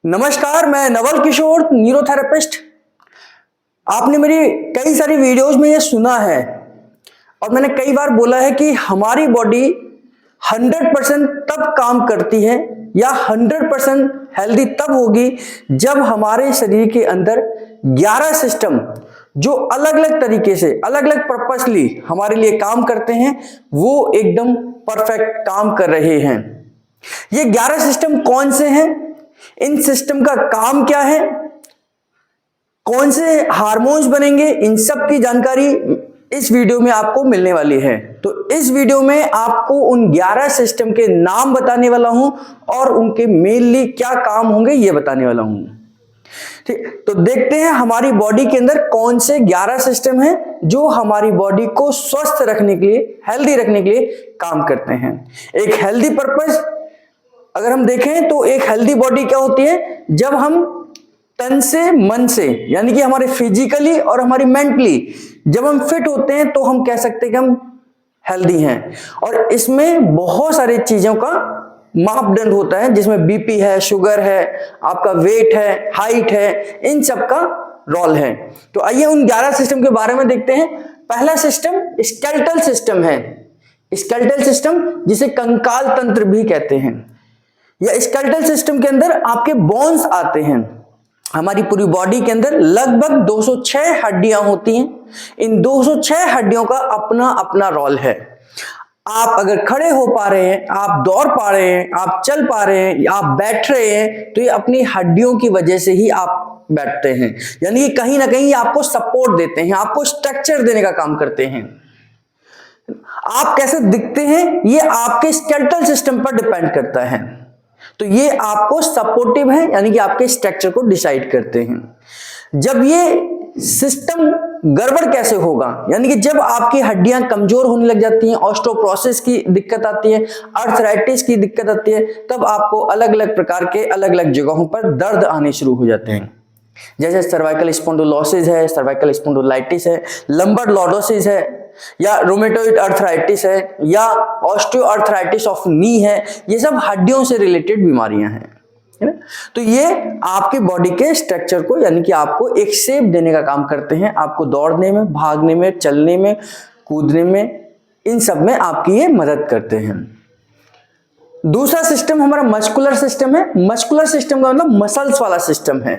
नमस्कार, मैं नवल किशोर, न्यूरोथेरेपिस्ट। आपने मेरी कई सारी वीडियोस में ये सुना है और मैंने कई बार बोला है कि हमारी बॉडी 100% तब काम करती है या 100% हेल्दी तब होगी जब हमारे शरीर के अंदर 11 सिस्टम जो अलग अलग तरीके से अलग अलग पर्पसली हमारे लिए काम करते हैं वो एकदम परफेक्ट काम कर रहे हैं। ये 11 सिस्टम कौन से हैं, इन सिस्टम का काम क्या है, कौन से हार्मोन्स बनेंगे, इन सब की जानकारी इस वीडियो में आपको मिलने वाली है। तो इस वीडियो में आपको उन 11 सिस्टम के नाम बताने वाला हूं और उनके मेनली क्या काम होंगे ये बताने वाला हूं। ठीक, तो देखते हैं हमारी बॉडी के अंदर कौन से 11 सिस्टम हैं जो हमारी बॉडी को स्वस्थ रखने के लिए, हेल्दी रखने के लिए काम करते हैं। एक हेल्दी पर्पस अगर हम देखें तो एक हेल्दी बॉडी क्या होती है, जब हम तन से मन से यानी कि हमारे फिजिकली और हमारी मेंटली जब हम फिट होते हैं तो हम कह सकते हैं कि हम हेल्दी हैं। और इसमें बहुत सारी चीजों का मापदंड होता है जिसमें बीपी है, शुगर है, आपका वेट है, हाइट है, इन सब का रोल है। तो आइए उन 11 सिस्टम के बारे में देखते हैं। पहला सिस्टम स्केलेटल सिस्टम है। स्केलेटल सिस्टम जिसे कंकाल तंत्र भी कहते हैं। या स्केलेटल सिस्टम के अंदर आपके बोन्स आते हैं। हमारी पूरी बॉडी के अंदर लगभग 206 हड्डियां होती हैं। इन 206 हड्डियों का अपना अपना रोल है। आप अगर खड़े हो पा रहे हैं, आप दौड़ पा रहे हैं, आप चल पा रहे हैं, आप बैठ रहे हैं, तो ये अपनी हड्डियों की वजह से ही आप बैठते हैं। यानी कि कहीं ना कहीं आपको सपोर्ट देते हैं, आपको स्ट्रक्चर देने का काम करते हैं। आप कैसे दिखते हैं ये आपके स्केलेटल सिस्टम पर डिपेंड करता है। तो ये आपको सपोर्टिव है यानी कि आपके स्ट्रक्चर को डिसाइड करते हैं। जब ये सिस्टम गड़बड़ कैसे होगा, यानी कि जब आपकी हड्डियां कमजोर होने लग जाती हैं, ऑस्टियोपोरोसिस की दिक्कत आती है, अर्थराइटिस की दिक्कत आती है, तब आपको अलग अलग प्रकार के अलग अलग जगहों पर दर्द आने शुरू हो जाते हैं। जैसे सर्वाइकल स्पॉन्डिलोसिस है, सर्वाइकल स्पॉन्डिलाइटिस है, लंबर लॉर्डोसिस है, या रोमेटोइड अर्थराइटिस है, या ऑस्टियोआर्थराइटिस ऑफ नी है। ये सब हड्डियों से रिलेटेड बीमारियां हैं, है ना। तो ये आपकी बॉडी के स्ट्रक्चर को यानी कि आपको एक शेप देने का काम करते हैं। आपको दौड़ने में, भागने में, चलने में, कूदने में, इन सब में आपकी ये मदद करते हैं। दूसरा सिस्टम हमारा मस्कुलर सिस्टम है। मस्कुलर सिस्टम का मतलब मसल्स वाला सिस्टम है।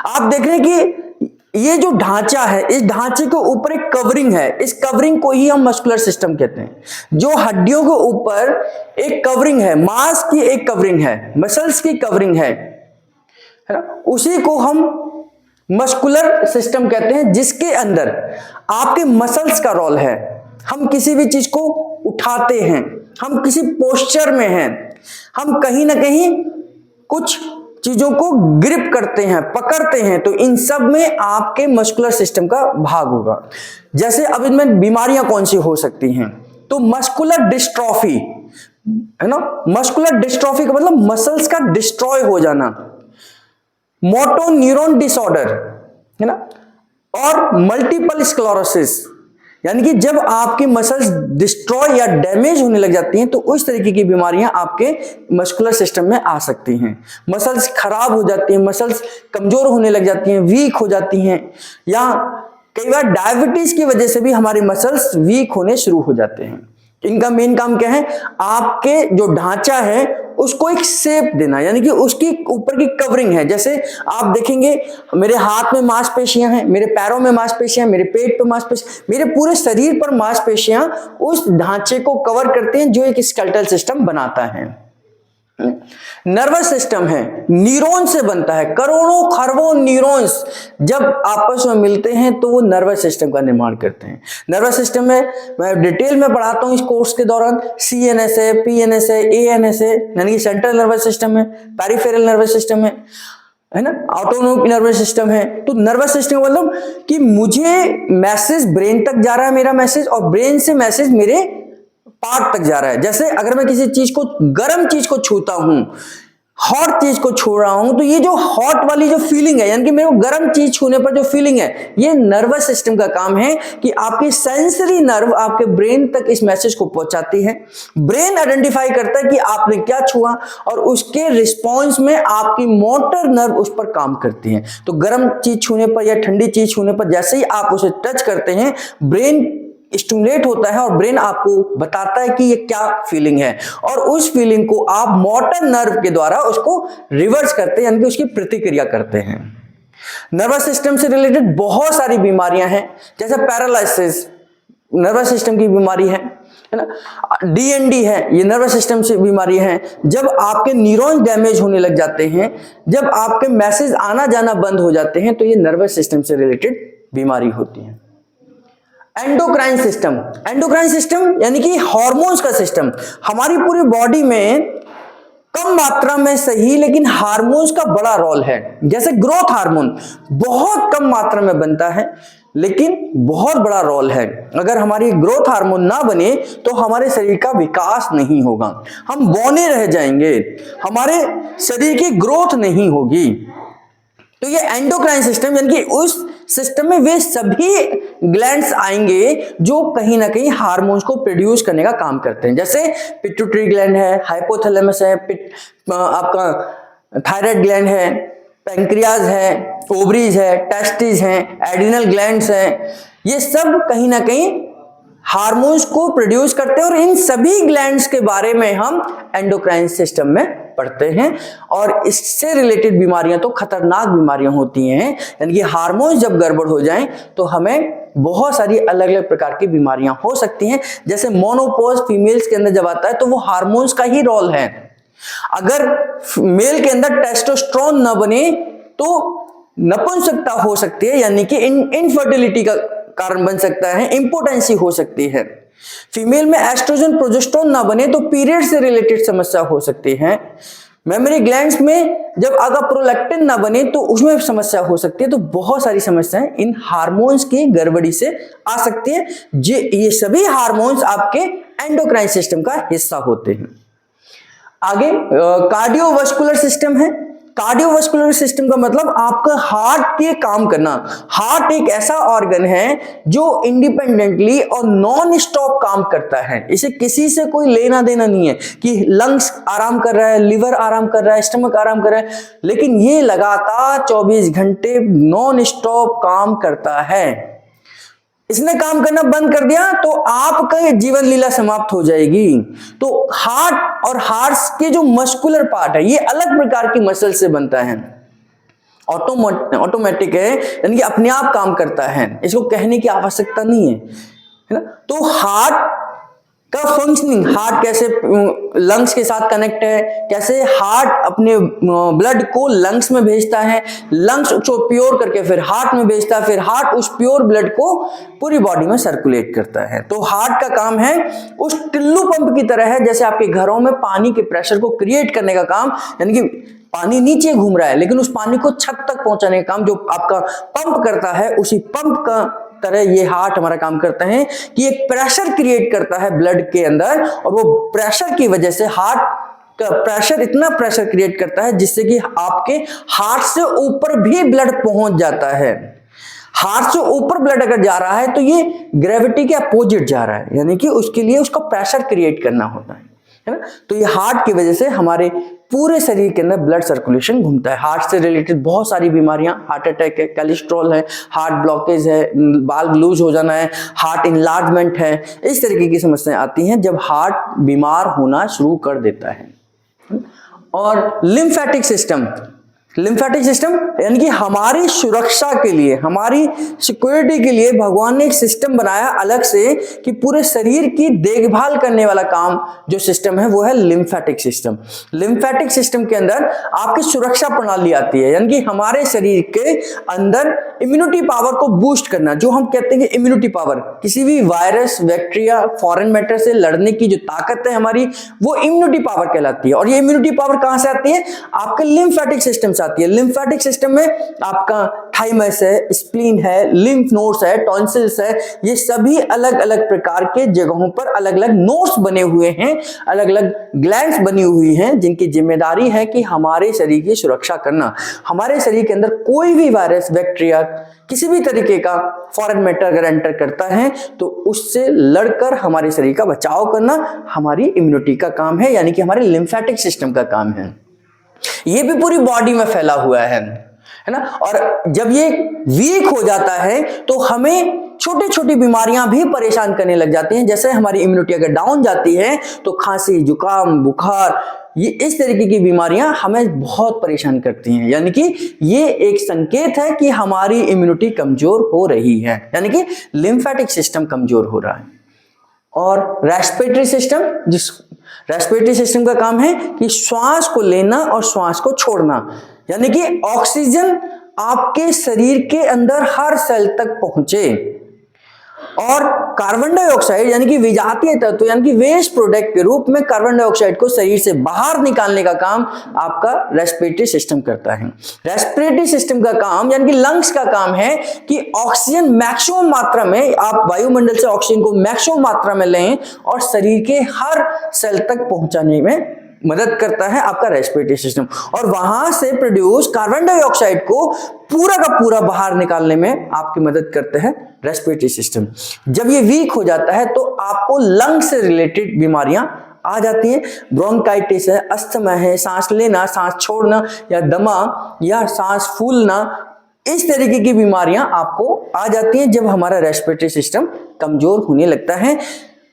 आप देख रहे हैं कि ये जो ढांचा है, इस ढांचे के ऊपर एक कवरिंग है। इस कवरिंग को ही हम मस्कुलर सिस्टम कहते हैं। जो हड्डियों के ऊपर एक कवरिंग है, मांस की एक कवरिंग है, मसल्स की कवरिंग है ना, उसी को हम मस्कुलर सिस्टम कहते हैं, जिसके अंदर आपके मसल्स का रोल है। हम किसी भी चीज को उठाते हैं, हम किसी पोस्चर में हैं, हम कहीं ना कहीं कुछ चीजों को ग्रिप करते हैं, पकड़ते हैं, तो इन सब में आपके मस्कुलर सिस्टम का भाग होगा। जैसे अब इनमें बीमारियां कौन सी हो सकती हैं, तो मस्कुलर डिस्ट्रॉफी है ना। मस्कुलर डिस्ट्रॉफी का मतलब मसल्स का डिस्ट्रॉय हो जाना, मोटो न्यूरॉन डिसऑर्डर है ना, और मल्टीपल स्क्लेरोसिस यानी कि जब आपकी मसल्स डिस्ट्रॉय या डैमेज होने लग जाती हैं तो उस तरीके की बीमारियां आपके मस्कुलर सिस्टम में आ सकती हैं। मसल्स खराब हो जाती हैं, मसल्स कमजोर होने लग जाती हैं, वीक हो जाती हैं, या कई बार डायबिटीज की वजह से भी हमारी मसल्स वीक होने शुरू हो जाते हैं। इनका मेन काम क्या है, आपके जो ढांचा है उसको एक शेप देना, यानी कि उसकी ऊपर की कवरिंग है। जैसे आप देखेंगे मेरे हाथ में मांसपेशियां हैं, मेरे पैरों में मांसपेशियां, मेरे पेट पे मांसपेशियां, मेरे पूरे शरीर पर मांसपेशियां उस ढांचे को कवर करते हैं जो एक स्केलेटल सिस्टम बनाता है। नर्वस सिस्टम है, न्यूरॉन से बनता है। करोड़ों खरबों न्यूरॉन्स जब आपस में मिलते हैं तो वो नर्वस सिस्टम का निर्माण करते हैं। नर्वस सिस्टम में मैं डिटेल में पढ़ाता हूं इस कोर्स के दौरान। सीएनएस है, पीएनएस है, एएनएस है, यानी कि सेंट्रल नर्वस सिस्टम है, पेरिफेरल नर्वस सिस्टम है ना, ऑटोनोमिक नर्वस सिस्टम है। तो नर्वस सिस्टम का मतलब कि मुझे मैसेज ब्रेन तक जा रहा है, मेरा मैसेज, और ब्रेन से मैसेज मेरे पार्ट तक जा रहा है। जैसे अगर मैं किसी चीज को, गर्म चीज को छूता हूं, हॉट चीज को छू रहा हूं तो ये जो हॉट वाली जो फीलिंग है, यानी कि मेरे को गर्म चीज छूने पर जो फीलिंग है, ये नर्वस सिस्टम का काम है कि आपकी सेंसरी नर्व आपके ब्रेन तक इस मैसेज को पहुंचाती है। ब्रेन आइडेंटिफाई करता है कि आपने क्या छुआ और उसके रिस्पॉन्स में आपकी मोटर नर्व उस पर काम करती है। तो गर्म चीज छूने पर या ठंडी चीज छूने पर जैसे ही आप उसे टच करते हैं, ब्रेन स्टिमुलेट होता है और ब्रेन आपको बताता है कि ये क्या फीलिंग है, और उस फीलिंग को आप मोटर नर्व के द्वारा उसको रिवर्स करते हैं, यानी कि उसकी प्रतिक्रिया करते हैं। नर्वस सिस्टम से रिलेटेड बहुत सारी बीमारियां हैं, जैसे पैरालिसिस नर्वस सिस्टम की बीमारी है ना, डीएनडी है, ये नर्वस सिस्टम से बीमारी है। जब आपके न्यूरॉन डैमेज होने लग जाते हैं, जब आपके मैसेज आना जाना बंद हो जाते हैं, तो ये नर्वस सिस्टम से रिलेटेड बीमारी होती है। एंडोक्राइन सिस्टम, एंडोक्राइन सिस्टम यानी कि हार्मोन्स का सिस्टम। हमारी पूरी बॉडी में कम मात्रा में सही लेकिन हार्मोन्स का बड़ा रोल है। जैसे ग्रोथ हार्मोन बहुत कम मात्रा में बनता है लेकिन बहुत बड़ा रोल है। अगर हमारी ग्रोथ हार्मोन ना बने तो हमारे शरीर का विकास नहीं होगा, हम बौने रह जाएंगे, हमारे शरीर की ग्रोथ नहीं होगी। तो ये एंडोक्राइन सिस्टम यानी कि उस सिस्टम में वे सभी ग्लैंड्स आएंगे जो कहीं ना कहीं हार्मोन्स को प्रोड्यूस करने का काम करते हैं। जैसे पिट्यूटरी ग्लैंड है, हाइपोथैलेमस है, आपका थायराइड ग्लैंड है, पैंक्रियाज है, ओवरीज है, टेस्टिस है, एड्रिनल ग्लैंड्स हैं। ये सब कहीं ना कहीं हार्मोन्स को प्रोड्यूस करते हैं और इन सभी ग्लैंड्स के बारे में हम एंडोक्राइन सिस्टम में पढ़ते हैं। और इससे रिलेटेड बीमारियां तो खतरनाक बीमारियां होती हैं, यानी कि हार्मोन्स जब गड़बड़ हो जाएं तो हमें बहुत सारी अलग अलग प्रकार की बीमारियां हो सकती हैं। जैसे मोनोपॉज फीमेल्स के अंदर जब आता है तो वो हार्मोन्स का ही रोल है। अगर मेल के अंदर टेस्टोस्टेरोन न बने तो नपुंसकता हो सकती है, यानी कि इनफर्टिलिटी का कारण बन सकता है, इंपोटेंसी हो सकती है। फीमेल में एस्ट्रोजन प्रोजेस्टेरोन ना बने तो पीरियड से रिलेटेड समस्या हो सकती है। मेमोरी ग्लैंड्स में जब अगर प्रोलैक्टिन ना बने तो उसमें समस्या हो सकती है। तो बहुत सारी समस्याएं इन हार्मोन्स की गड़बड़ी से आ सकती है। ये सभी हार्मोन्स आपके एंडोक्राइन सिस्टम का हिस्सा होते हैं। आगे कार्डियोवास्कुलर सिस्टम है। कार्डियोवास्कुलर सिस्टम का मतलब आपका हार्ट के काम करना। हार्ट एक ऐसा ऑर्गन है जो इंडिपेंडेंटली और नॉन स्टॉप काम करता है। इसे किसी से कोई लेना देना नहीं है कि लंग्स आराम कर रहा है, लिवर आराम कर रहा है, स्टमक आराम कर रहा है, लेकिन ये लगातार 24 घंटे नॉन स्टॉप काम करता है। इसने काम करना बंद कर दिया तो आपका जीवन लीला समाप्त हो जाएगी। तो हार्ट और हार्ट के जो मस्कुलर पार्ट है ये अलग प्रकार की मसल से बनता है, ऑटोमेटिक है, यानी कि अपने आप काम करता है, इसको कहने की आवश्यकता नहीं है ना। तो हार्ट का फंक्शनिंग, हार्ट कैसे लंग्स के साथ कनेक्ट है, कैसे हार्ट अपने ब्लड को लंग्स में भेजता है, लंग्स को प्योर करके फिर हार्ट में भेजता है, फिर हार्ट उस प्योर ब्लड को पूरी बॉडी में सर्कुलेट करता है। तो हार्ट का काम है उस टिल्लू पंप की तरह है, जैसे आपके घरों में पानी के प्रेशर को क्रिएट करने का काम, यानी कि पानी नीचे घूम रहा है लेकिन उस पानी को छत तक पहुंचाने का काम जो आपका पंप करता है, उसी पंप का तरह ये हार्ट हमारा काम करता है कि एक प्रेशर क्रिएट करता है ब्लड के अंदर, और वो प्रेशर की वजह से हार्ट का प्रेशर इतना प्रेशर क्रिएट करता है जिससे कि आपके हार्ट से ऊपर भी ब्लड पहुंच जाता है। हार्ट से ऊपर ब्लड अगर जा रहा है तो ये ग्रेविटी के अपोजिट जा रहा है, यानी कि उसके लिए उसका प्रेशर क्रिएट करना होता है ना। तो ये हार्ट की वजह से हमारे पूरे शरीर के अंदर ब्लड सर्कुलेशन घूमता है। हार्ट से रिलेटेड बहुत सारी बीमारियां, हार्ट अटैक है, कोलेस्ट्रॉल है, हार्ट ब्लॉकेज है, वाल्व लूज हो जाना है, हार्ट इनलार्जमेंट है, इस तरीके की समस्याएं आती हैं जब हार्ट बीमार होना शुरू कर देता है। और लिम्फेटिक सिस्टम, लिम्फेटिक सिस्टम यानी कि हमारी सुरक्षा के लिए, हमारी सिक्योरिटी के लिए भगवान ने एक सिस्टम बनाया अलग से कि पूरे शरीर की देखभाल करने वाला काम जो सिस्टम है वो है लिम्फेटिक सिस्टम। लिम्फेटिक सिस्टम के अंदर आपकी सुरक्षा प्रणाली आती है, यानी कि हमारे शरीर के अंदर इम्यूनिटी पावर को बूस्ट करना, जो हम कहते हैं कि इम्यूनिटी पावर, किसी भी वायरस, बैक्टीरिया, फॉरेन मैटर से लड़ने की जो ताकत है हमारी, वो इम्यूनिटी पावर कहलाती है। और ये इम्यूनिटी पावर कहां से आती है? आपके लिम्फेटिक सिस्टम से आती है। लिम्फेटिक सिस्टम में आपका थाइमस है, स्प्लीन है, लिम्फ नोड्स है, टॉन्सिल्स है, ये सभी अलग अलग प्रकार के जगहों पर अलग अलग नोड्स बने हुए हैं, अलग अलग ग्लैंड्स बनी हुई हैं, जिनकी जिम्मेदारी है कि हमारे शरीर की सुरक्षा करना। हमारे शरीर के अंदर कोई भी वायरस, बैक्टीरिया, किसी भी तरीके का फॉरेन मैटर अगर एंटर करता है तो उससे लड़कर हमारे शरीर का बचाव करना हमारी इम्यूनिटी का काम है, यानी कि हमारे लिम्फेटिक सिस्टम का काम है। ये भी पूरी बॉडी में फैला हुआ है ना। और जब ये वीक हो जाता है तो हमें छोटी छोटी बीमारियां भी परेशान करने लग जाती हैं। जैसे हमारी इम्यूनिटी अगर डाउन जाती है तो खांसी, जुकाम, बुखार, ये इस तरीके की बीमारियां हमें बहुत परेशान करती हैं, यानी कि ये एक संकेत है कि हमारी इम्यूनिटी कमजोर हो रही है, यानी कि लिम्फेटिक सिस्टम कमजोर हो रहा है। और रेस्पिरेटरी सिस्टम, जिस रेस्पिरेटरी सिस्टम का काम है कि श्वास को लेना और श्वास को छोड़ना, यानी कि ऑक्सीजन आपके शरीर के अंदर हर सेल तक पहुंचे। और कार्बन डाइऑक्साइड यानी कि विजातीय तत्व, यानी कि वेस्ट प्रोडक्ट के रूप में कार्बन डाइऑक्साइड को शरीर से बाहर निकालने का काम आपका रेस्पिरेटरी सिस्टम करता है। रेस्पिरेटरी सिस्टम का काम यानी कि लंग्स का काम है कि ऑक्सीजन मैक्सिमम मात्रा में, आप वायुमंडल से ऑक्सीजन को मैक्सिमम मात्रा में लें और शरीर के हर सेल तक पहुंचाने में मदद करता है आपका रेस्पिरेटरी सिस्टम। और वहां से प्रोड्यूस कार्बन डाइऑक्साइड को पूरा का पूरा बाहर निकालने में आपकी मदद करते हैं रेस्पिरेटरी सिस्टम। जब ये वीक हो जाता है तो आपको लंग से रिलेटेड बीमारियां आ जाती हैं। ब्रोंकाइटिस है, अस्थमा है, सांस लेना, सांस छोड़ना, या दमा, या सांस फूलना, इस तरीके की बीमारियां आपको आ जाती हैं जब हमारा रेस्पिरेटरी सिस्टम कमजोर होने लगता है।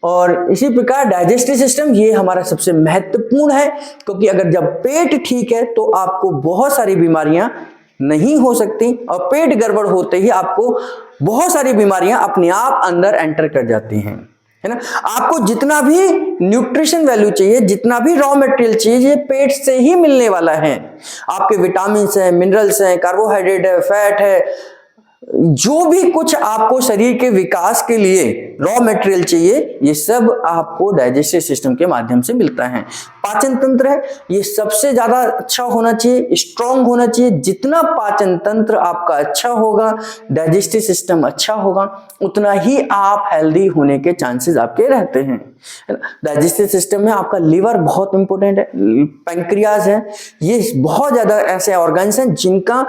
और इसी प्रकार डाइजेस्टिव सिस्टम, ये हमारा सबसे महत्वपूर्ण है, क्योंकि अगर जब पेट ठीक है तो आपको बहुत सारी बीमारियां नहीं हो सकती, और पेट गड़बड़ होते ही आपको बहुत सारी बीमारियां अपने आप अंदर एंटर कर जाती हैं, है ना। आपको जितना भी न्यूट्रिशन वैल्यू चाहिए, जितना भी रॉ मटेरियल चाहिए, ये पेट से ही मिलने वाला है। आपके विटामिन है, मिनरल्स हैं, कार्बोहाइड्रेट है, फैट है, जो भी कुछ आपको शरीर के विकास के लिए रॉ मटेरियल चाहिए, ये सब आपको डाइजेस्टिव सिस्टम के माध्यम से मिलता है। पाचन तंत्र है, ये सबसे ज्यादा अच्छा होना चाहिए, स्ट्रांग होना चाहिए। जितना पाचन तंत्र आपका अच्छा होगा, डाइजेस्टिव सिस्टम अच्छा होगा, उतना ही आप हेल्दी होने के चांसेस आपके रहते हैं। डाइजेस्टिव सिस्टम में आपका लीवर बहुत इंपॉर्टेंट है, पैंक्रियाज है, ये बहुत ज्यादा ऐसे ऑर्गन्स हैं जिनका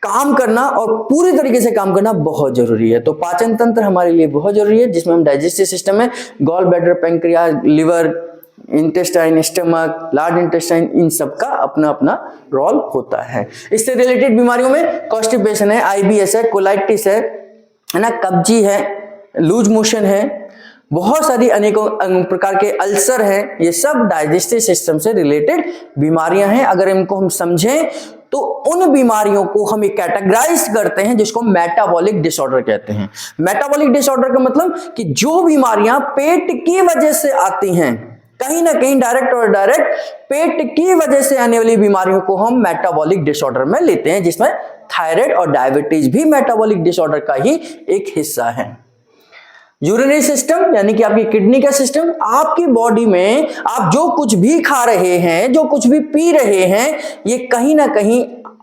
काम करना और पूरी तरीके से काम करना बहुत जरूरी है। तो पाचन तंत्र हमारे लिए बहुत जरूरी है, जिसमें हम डाइजेस्टिव सिस्टम में gall bladder, pancreas, liver, intestine, stomach, large intestine, इन सब का अपना अपना रोल होता है। इससे रिलेटेड बीमारियों में कॉन्स्टिपेशन है, आईबीएस है, कोलाइटिस है ना, कब्जी है, लूज मोशन है, बहुत सारी अनेकों प्रकार के अल्सर हैं, ये सब डाइजेस्टिव सिस्टम से रिलेटेड बीमारियां हैं। अगर इनको हम समझें तो उन बीमारियों को हम कैटेगराइज करते हैं जिसको मेटाबॉलिक डिसऑर्डर कहते हैं। मेटाबॉलिक डिसऑर्डर का मतलब कि जो बीमारियां पेट की वजह से आती हैं, कहीं ना कहीं डायरेक्ट और डायरेक्ट पेट की वजह से आने वाली बीमारियों को हम मेटाबॉलिक डिसऑर्डर में लेते हैं, जिसमें थायराइड और डायबिटीज भी मेटाबॉलिक डिसऑर्डर का ही एक हिस्सा है। यूरिनरी सिस्टम यानी कि आपकी किडनी का सिस्टम, आपकी बॉडी में आप जो कुछ भी खा रहे हैं, जो कुछ भी पी रहे हैं, ये कहीं ना कहीं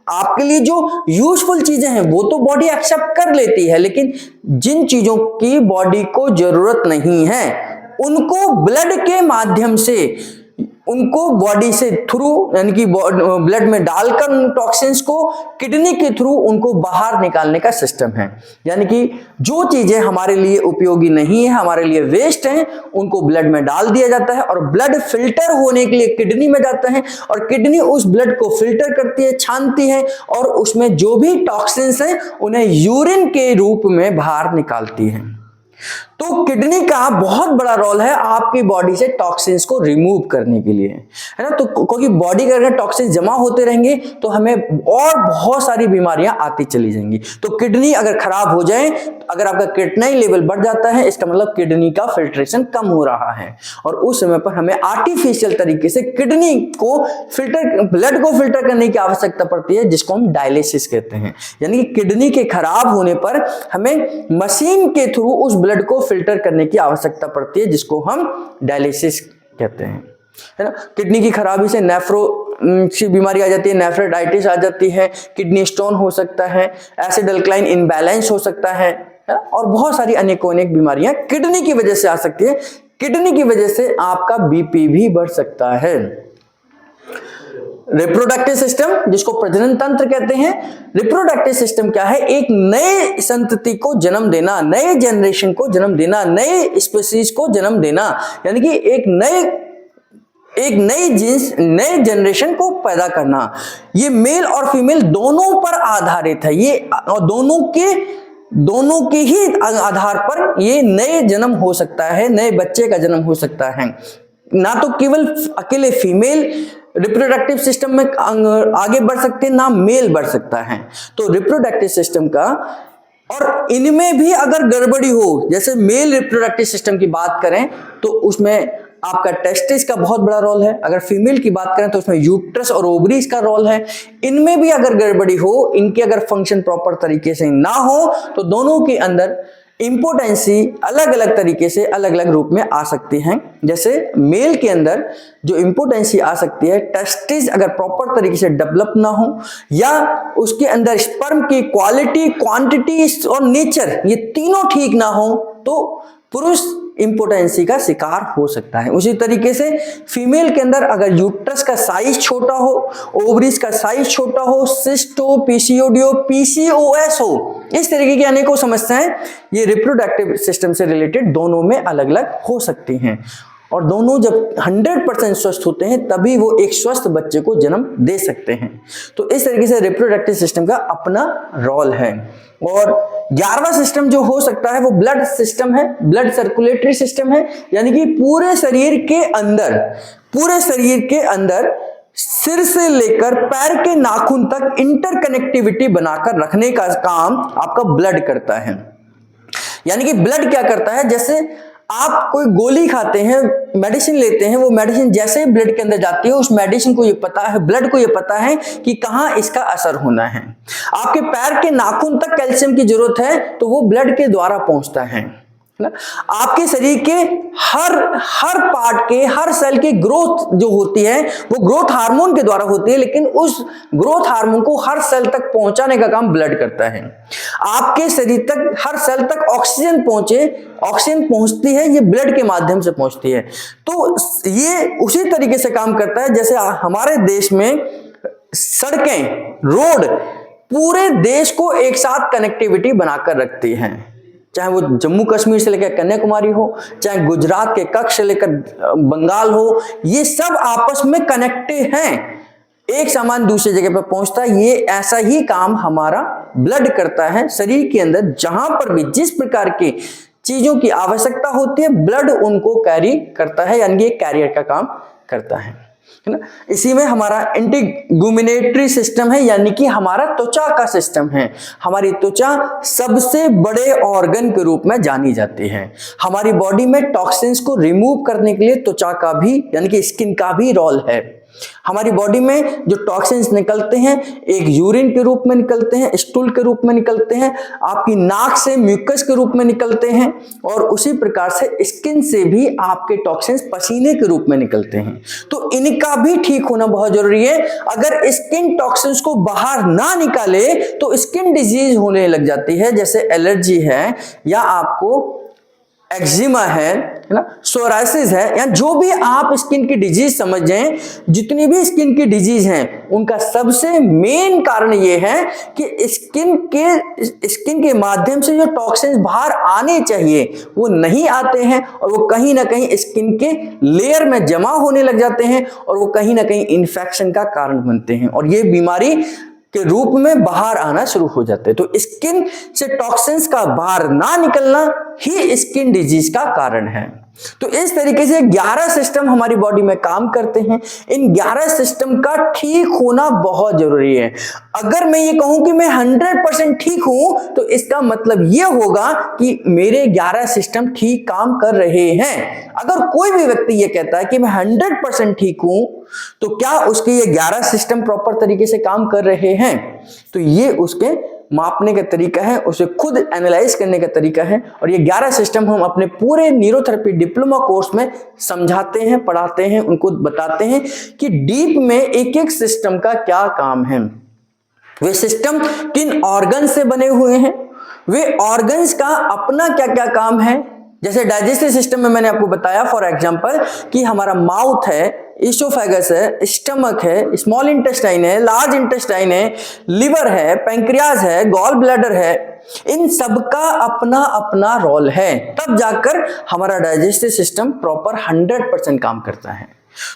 आपके लिए जो यूजफुल चीजें हैं वो तो बॉडी एक्सेप्ट कर लेती है, लेकिन जिन चीजों की बॉडी को जरूरत नहीं है उनको ब्लड के माध्यम से, उनको बॉडी से थ्रू यानी कि ब्लड में डालकर उन टॉक्सिन्स को किडनी के थ्रू उनको बाहर निकालने का सिस्टम है। यानी कि जो चीजें हमारे लिए उपयोगी नहीं है, हमारे लिए वेस्ट हैं, उनको ब्लड में डाल दिया जाता है और ब्लड फिल्टर होने के लिए किडनी में जाता है, और किडनी उस ब्लड को फिल्टर करती है, छानती है, और उसमें जो भी टॉक्सिन्स हैं उन्हें यूरिन के रूप में बाहर निकालती है। तो किडनी का बहुत बड़ा रोल है आपकी बॉडी से टॉक्सिन्स को रिमूव करने के लिए, है ना। तो क्योंकि बॉडी के अगर टॉक्सिन्स जमा होते रहेंगे तो हमें और बहुत सारी बीमारियां आती चली जाएंगी। तो किडनी अगर खराब हो जाए, अगर आपका क्रिएटिनिन लेवल बढ़ जाता है, इसका मतलब किडनी का फिल्ट्रेशन कम हो रहा है, और उस समय पर हमें आर्टिफिशियल तरीके से किडनी को फिल्टर, ब्लड को फिल्टर करने की आवश्यकता पड़ती है, जिसको हम डायलिसिस कहते हैं। यानी कि किडनी के खराब होने पर हमें मशीन के थ्रू उस ब्लड को फिल्टर करने की आवश्यकता पड़ती है, जिसको हम डायलिसिस कहते हैं, है ना। किडनी की खराबी से नेफ्रो की बीमारी आ जाती है, नेफ्रेटाइटिस आ जाती है, किडनी स्टोन हो सकता है, एसिड अल्कलाइन इनबैलेंस हो सकता है, और बहुत सारी अनेकों अनेक बीमारियां किडनी की वजह से आ सकती है। किडनी की वजह से आपका बीपी भी बढ़ सकता है। रिप्रोडक्टिव सिस्टम, जिसको प्रजनन तंत्र कहते हैं, रिप्रोडक्टिव सिस्टम क्या है? एक नए संतति को जन्म देना, नए जनरेशन को जन्म देना, नए स्पीशीज को जन्म देना, यानी कि एक नई जीन्स, नए जनरेशन को पैदा करना। ये मेल और फीमेल दोनों पर आधारित है, ये दोनों के ही आधार पर ये नए जन्म हो सकता है, नए बच्चे का जन्म हो सकता है। ना तो केवल अकेले फीमेल रिप्रोडक्टिव सिस्टम में आगे बढ़ सकते हैं, ना मेल बढ़ सकता है। तो रिप्रोडक्टिव सिस्टम का, और इनमें भी अगर गड़बड़ी हो, जैसे मेल रिप्रोडक्टिव सिस्टम की बात करें तो उसमें आपका टेस्टिस का बहुत बड़ा रोल है, अगर फीमेल की बात करें तो उसमें यूट्रस और ओवरीज का रोल है। इनमें भी अगर गड़बड़ी हो, इनके अगर फंक्शन प्रॉपर तरीके से ना हो, तो दोनों के अंदर इंपोर्टेंसी अलग अलग तरीके से अलग अलग रूप में आ सकती हैं। जैसे मेल के अंदर जो इंपोर्टेंसी आ सकती है, टेस्टिस अगर प्रॉपर तरीके से डेवलप ना हो, या उसके अंदर स्पर्म की क्वालिटी, क्वांटिटी और नेचर ये तीनों ठीक ना हो, तो पुरुष इंपोर्टेंसी का शिकार हो सकता है। उसी तरीके से फीमेल के अंदर अगर यूट्रस का साइज छोटा हो, ओवरीज का साइज छोटा हो, सिस्ट हो, पीसीओडी हो, पीसीओएस हो, इस तरीके की अनेकों समस्याएं ये रिप्रोडक्टिव सिस्टम से रिलेटेड दोनों में अलग अलग हो सकती हैं। और दोनों जब 100% स्वस्थ होते हैं तभी वो एक स्वस्थ बच्चे को जन्म दे सकते हैं। तो इस तरीके से रिप्रोडक्टिव सिस्टम का अपना रोल है। और 11वां सिस्टम जो हो सकता है वो ब्लड सिस्टम है, ब्लड सर्कुलेटरी सिस्टम है, यानी कि पूरे शरीर के अंदर सिर से लेकर पैर के नाखून तक इंटरकनेक्टिविटी बनाकर रखने का काम आपका ब्लड करता है। यानी कि ब्लड क्या करता है, जैसे आप कोई गोली खाते हैं, मेडिसिन लेते हैं, वो मेडिसिन जैसे ही ब्लड के अंदर जाती है, उस मेडिसिन को ये पता है, ब्लड को ये पता है कि कहाँ इसका असर होना है। आपके पैर के नाखून तक कैल्शियम की जरूरत है, तो वो ब्लड के द्वारा पहुंचता है ना। आपके शरीर के हर पार्ट के, हर सेल की ग्रोथ जो होती है वो ग्रोथ हार्मोन के द्वारा होती है, लेकिन उस ग्रोथ हार्मोन को हर सेल तक पहुंचाने का काम ब्लड करता है। आपके शरीर तक, हर सेल तक ऑक्सीजन पहुंचती है, ये ब्लड के माध्यम से पहुंचती है। तो ये उसी तरीके से काम करता है जैसे हमारे देश में सड़कें, रोड पूरे देश को एक साथ कनेक्टिविटी बनाकर रखती हैं। चाहे वो जम्मू कश्मीर से लेकर कन्याकुमारी हो, चाहे गुजरात के कच्छ से लेकर बंगाल हो, ये सब आपस में कनेक्टेड हैं। एक सामान दूसरी जगह पर पहुंचता है, ये ऐसा ही काम हमारा ब्लड करता है। शरीर के अंदर जहां पर भी जिस प्रकार की चीजों की आवश्यकता होती है, ब्लड उनको कैरी करता है, यानी ये कैरियर का काम करता है ना। इसी में हमारा इंटीगुमिनेटरी सिस्टम है, यानी कि हमारा त्वचा का सिस्टम है। हमारी त्वचा सबसे बड़े ऑर्गन के रूप में जानी जाती है। हमारी बॉडी में टॉक्सिन्स को रिमूव करने के लिए त्वचा का भी, यानी कि स्किन का भी रोल है। हमारी बॉडी में जो टॉक्सिन्स निकलते हैं, एक यूरिन के रूप में निकलते हैं, स्टूल के रूप में निकलते हैं, आपकी नाक से म्यूकस के रूप में निकलते हैं, और उसी प्रकार से स्किन से भी आपके टॉक्सिन्स पसीने के रूप में निकलते हैं। तो इनका भी ठीक होना बहुत जरूरी है। अगर स्किन टॉक्सिन्स को बाहर ना निकाले तो स्किन डिजीज होने लग जाती है, जैसे एलर्जी है, या आपको एक्जिमा है ना, सोराइसिस है, या जो भी आप स्किन की डिजीज समझें, जितनी भी स्किन की डिजीज हैं, उनका सबसे मेन कारण ये है कि स्किन के माध्यम से जो टॉक्सिन्स बाहर आने चाहिए वो नहीं आते हैं, और वो कहीं ना कहीं स्किन के लेयर में जमा होने लग जाते हैं, और वो कहीं ना कहीं इन्फेक्शन का कारण बनते हैं। और ये बीमारी के रूप में बाहर आना शुरू हो जाते हैं। तो स्किन से टॉक्सिन्स का बाहर ना निकलना ही स्किन डिजीज का कारण है। तो इस तरीके से 11 सिस्टम हमारी बॉडी में काम करते हैं। इन 11 सिस्टम का ठीक होना बहुत जरूरी है। अगर मैं ये कहूं कि मैं 100% ठीक हूं तो इसका मतलब ये होगा कि मेरे 11 सिस्टम ठीक काम कर रहे हैं। अगर कोई भी व्यक्ति ये कहता है कि मैं 100% ठीक हूं तो क्या उसके ये 11 सिस्टम प्रॉपर तरीके से काम कर रहे हैं? तो ये उसके मापने का तरीका है, उसे खुद एनालाइज करने का तरीका है। और ये 11 सिस्टम हम अपने पूरे न्यूरोथेरेपी डिप्लोमा कोर्स में समझाते हैं, पढ़ाते हैं, उनको बताते हैं कि डीप में एक एक सिस्टम का क्या काम है, वे सिस्टम किन ऑर्गन से बने हुए हैं, वे ऑर्गन्स का अपना क्या क्या काम है। जैसे डाइजेस्टिव सिस्टम में मैंने आपको बताया फॉर एग्जांपल कि हमारा माउथ है, इसोफेगस है, स्टमक है, स्मॉल इंटेस्टाइन है, लार्ज इंटेस्टाइन है, लिवर है, पैंक्रियाज है, गॉल ब्लैडर है। इन सबका अपना अपना रोल है, तब जाकर हमारा डाइजेस्टिव सिस्टम प्रॉपर 100% काम करता है।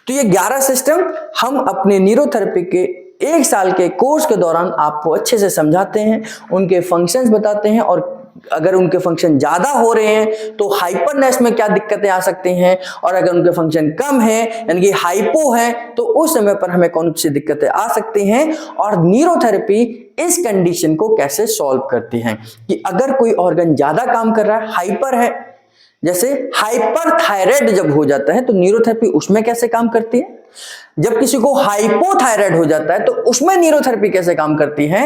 तो ये 11 सिस्टम हम अपने न्यूरोथेरेपी के 1 साल के कोर्स के दौरान आपको अच्छे से समझाते हैं, उनके फंक्शंस बताते हैं, और अगर उनके फंक्शन ज्यादा हो रहे हैं तो हाइपरनेस में क्या दिक्कतें आ सकती हैं, और अगर उनके फंक्शन कम है यानी कि हाइपो है तो उस समय पर हमें कौन सी दिक्कतें आ सकती हैं, और न्यूरोथेरेपी इस कंडीशन को कैसे सॉल्व करती है कि अगर कोई ऑर्गन ज्यादा काम कर रहा है, हाइपर है, जैसे हाइपरथायराइड जब हो जाता है तो न्यूरोथेरेपी उसमें कैसे काम करती है, जब किसी को हाइपोथायराइड हो जाता है तो उसमें न्यूरोथेरेपी कैसे काम करती है।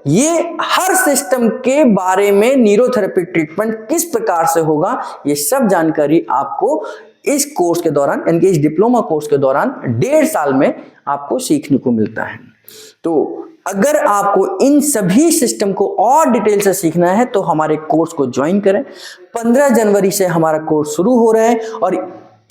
ये हर सिस्टम के बारे में न्यूरोथेरेपी ट्रीटमेंट किस प्रकार से होगा, ये सब जानकारी आपको इस कोर्स के दौरान यानी कि इस डिप्लोमा कोर्स के दौरान 1.5 साल में आपको सीखने को मिलता है। तो अगर आपको इन सभी सिस्टम को और डिटेल से सीखना है तो हमारे कोर्स को ज्वाइन करें। 15 जनवरी से हमारा कोर्स शुरू हो रहा है और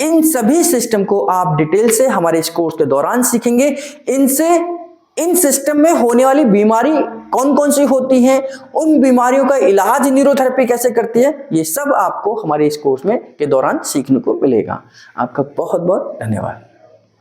इन सभी सिस्टम को आप डिटेल से हमारे इस कोर्स के दौरान सीखेंगे। इन सिस्टम में होने वाली बीमारी कौन कौन सी होती हैं, उन बीमारियों का इलाज न्यूरोथेरेपी कैसे करती है, ये सब आपको हमारे इस कोर्स में के दौरान सीखने को मिलेगा। आपका बहुत बहुत धन्यवाद।